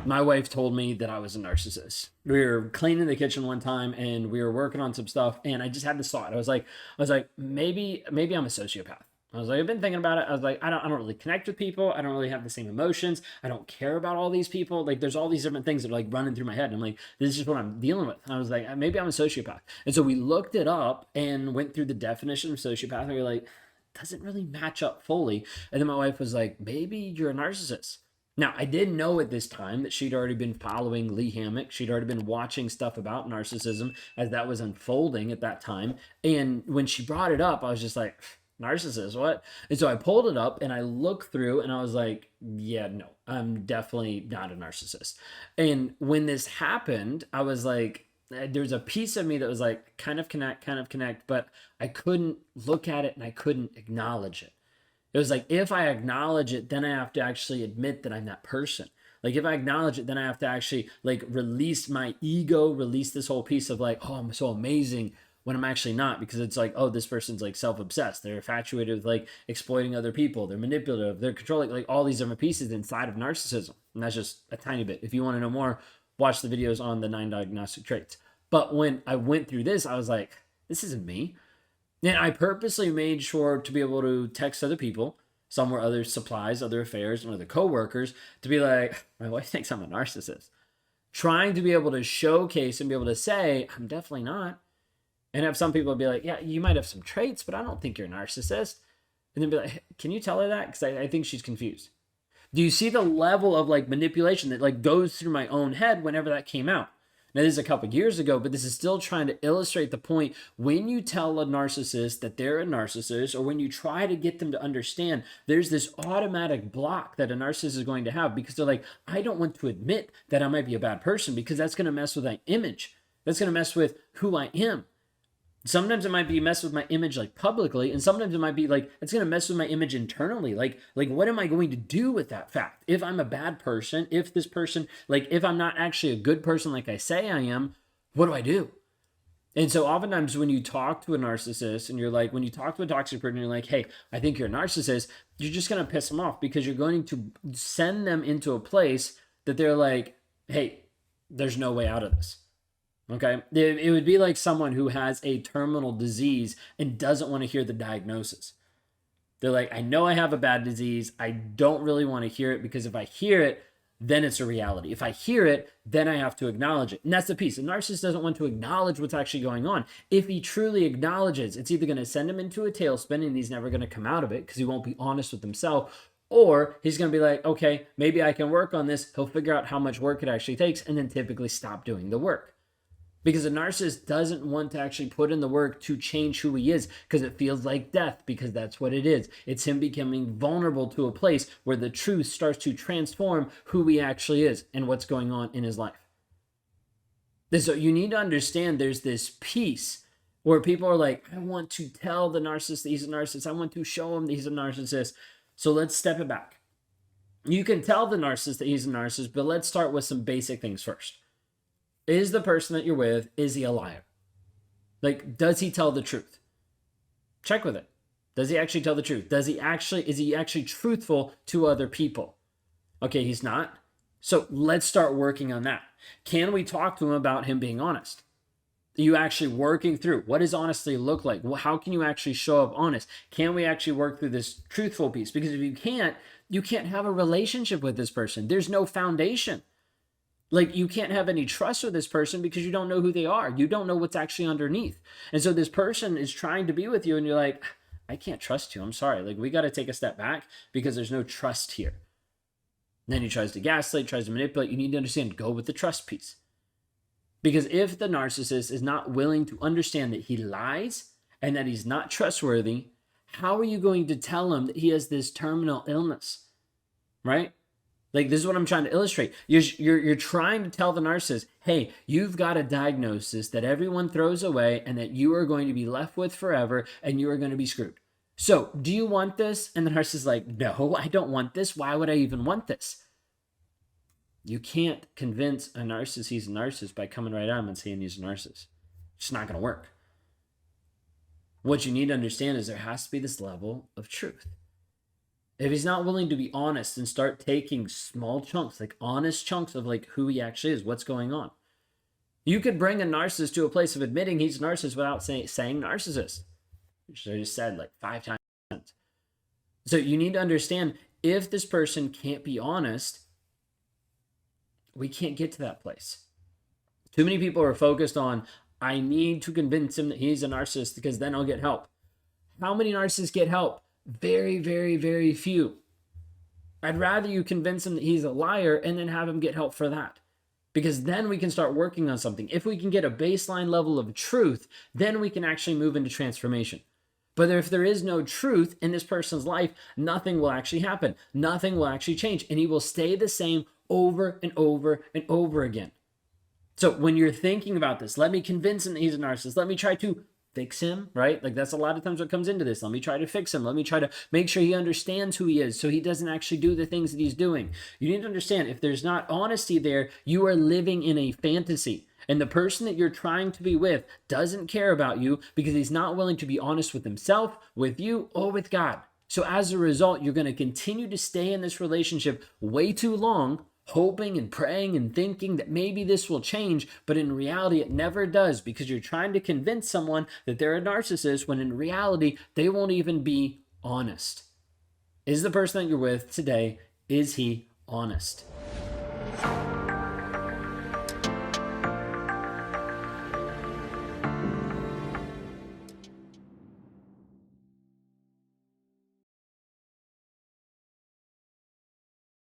My wife told me that I was a narcissist. We were cleaning the kitchen one time and we were working on some stuff, and I just had this thought. I was like, maybe I'm a sociopath. I was like, I've been thinking about it. I was like, I don't really connect with people. I don't really have the same emotions. I don't care about all these people. Like, there's all these different things that are like running through my head. And I'm like, this is just what I'm dealing with. And I was like, maybe I'm a sociopath. And so we looked it up and went through the definition of sociopath. And we were like, doesn't really match up fully. And then my wife was like, maybe you're a narcissist. Now, I did know at this time that she'd already been following Lee Hammock. She'd already been watching stuff about narcissism as that was unfolding at that time. And when she brought it up, I was just like, narcissist, what? And so I pulled it up and I looked through and I was like, yeah, no, I'm definitely not a narcissist. And when this happened, I was like, there's a piece of me that was like, kind of connect, but I couldn't look at it and I couldn't acknowledge it. It was like, if I acknowledge it, then I have to actually admit that I'm that person. Like, if I acknowledge it, then I have to actually like release my ego, release this whole piece of like, oh, I'm so amazing, when I'm actually not, because it's like, oh, this person's like self-obsessed. They're infatuated with like exploiting other people. They're manipulative. They're controlling, like all these different pieces inside of narcissism. And that's just a tiny bit. If you want to know more, watch the videos on the 9 diagnostic traits. But when I went through this, I was like, this isn't me. And I purposely made sure to be able to text other people, some were other supplies, other affairs, and other coworkers, to be like, my wife thinks I'm a narcissist. Trying to be able to showcase and be able to say, I'm definitely not. And have some people be like, yeah, you might have some traits, but I don't think you're a narcissist. And then be like, can you tell her that? Because I think she's confused. Do you see the level of like manipulation that like goes through my own head whenever that came out? Now, this is a couple of years ago, but this is still trying to illustrate the point. When you tell a narcissist that they're a narcissist, or when you try to get them to understand, there's this automatic block that a narcissist is going to have, because they're like, I don't want to admit that I might be a bad person because that's going to mess with my image. That's going to mess with who I am. Sometimes it might be mess with my image like publicly, and sometimes it might be like it's going to mess with my image internally. Like what am I going to do with that fact? If I'm a bad person, if this person, like if I'm not actually a good person like I say I am, what do I do? And so oftentimes when you talk to a narcissist and you're like, when you talk to a toxic person, you're like, hey, I think you're a narcissist, you're just going to piss them off, because you're going to send them into a place that they're like, hey, there's no way out of this. Okay. It would be like someone who has a terminal disease and doesn't want to hear the diagnosis. They're like, I know I have a bad disease. I don't really want to hear it, because if I hear it, then it's a reality. If I hear it, then I have to acknowledge it. And that's the piece. A narcissist doesn't want to acknowledge what's actually going on. If he truly acknowledges, it's either going to send him into a tailspin and he's never going to come out of it because he won't be honest with himself, or he's going to be like, okay, maybe I can work on this. He'll figure out how much work it actually takes and then typically stop doing the work. Because a narcissist doesn't want to actually put in the work to change who he is, because it feels like death, because that's what it is. It's him becoming vulnerable to a place where the truth starts to transform who he actually is and what's going on in his life. And so you need to understand there's this piece where people are like, I want to tell the narcissist that he's a narcissist. I want to show him that he's a narcissist. So let's step it back. You can tell the narcissist that he's a narcissist, but let's start with some basic things first. Is the person that you're with, is he a liar? Like, does he tell the truth? Check with it. Does he actually tell the truth? Is he actually truthful to other people? Okay, he's not. So let's start working on that. Can we talk to him about him being honest? Are you actually working through? What does honesty look like? Well, how can you actually show up honest? Can we actually work through this truthful piece? Because if you can't have a relationship with this person. There's no foundation. Like, you can't have any trust with this person because you don't know who they are. You don't know what's actually underneath. And so this person is trying to be with you and you're like, I can't trust you. I'm sorry. Like, we got to take a step back because there's no trust here. And then he tries to gaslight, tries to manipulate. You need to understand, go with the trust piece. Because if the narcissist is not willing to understand that he lies and that he's not trustworthy, how are you going to tell him that he has this terminal illness? Right? Like, this is what I'm trying to illustrate. You're trying to tell the narcissist, hey, you've got a diagnosis that everyone throws away and that you are going to be left with forever and you are going to be screwed. So, do you want this? And the narcissist is like, no, I don't want this. Why would I even want this? You can't convince a narcissist he's a narcissist by coming right at him and saying he's a narcissist. It's just not going to work. What you need to understand is there has to be this level of truth. if he's not willing to be honest and start taking small chunks, like honest chunks of like who he actually is, what's going on. You could bring a narcissist to a place of admitting he's a narcissist without saying narcissist, which I just said like 5 times. So you need to understand, if this person can't be honest, we can't get to that place. Too many people are focused on, I need to convince him that he's a narcissist because then I'll get help. How many narcissists get help? Very, very, very few. I'd rather you convince him that he's a liar and then have him get help for that. Because then we can start working on something. If we can get a baseline level of truth, then we can actually move into transformation. But if there is no truth in this person's life, nothing will actually happen. Nothing will actually change. And he will stay the same over and over and over again. So when you're thinking about this, let me convince him that he's a narcissist. Let me try to fix him, right? Like that's a lot of times what comes into this. Let me try to fix him. Let me try to make sure he understands who he is so he doesn't actually do the things that he's doing. You need to understand, if there's not honesty there, you are living in a fantasy. And the person that you're trying to be with doesn't care about you because he's not willing to be honest with himself, with you, or with God. So as a result, you're going to continue to stay in this relationship way too long, hoping and praying and thinking that maybe this will change, but in reality it never does, because you're trying to convince someone that they're a narcissist when in reality they won't even be honest. Is the person that you're with today, is he honest?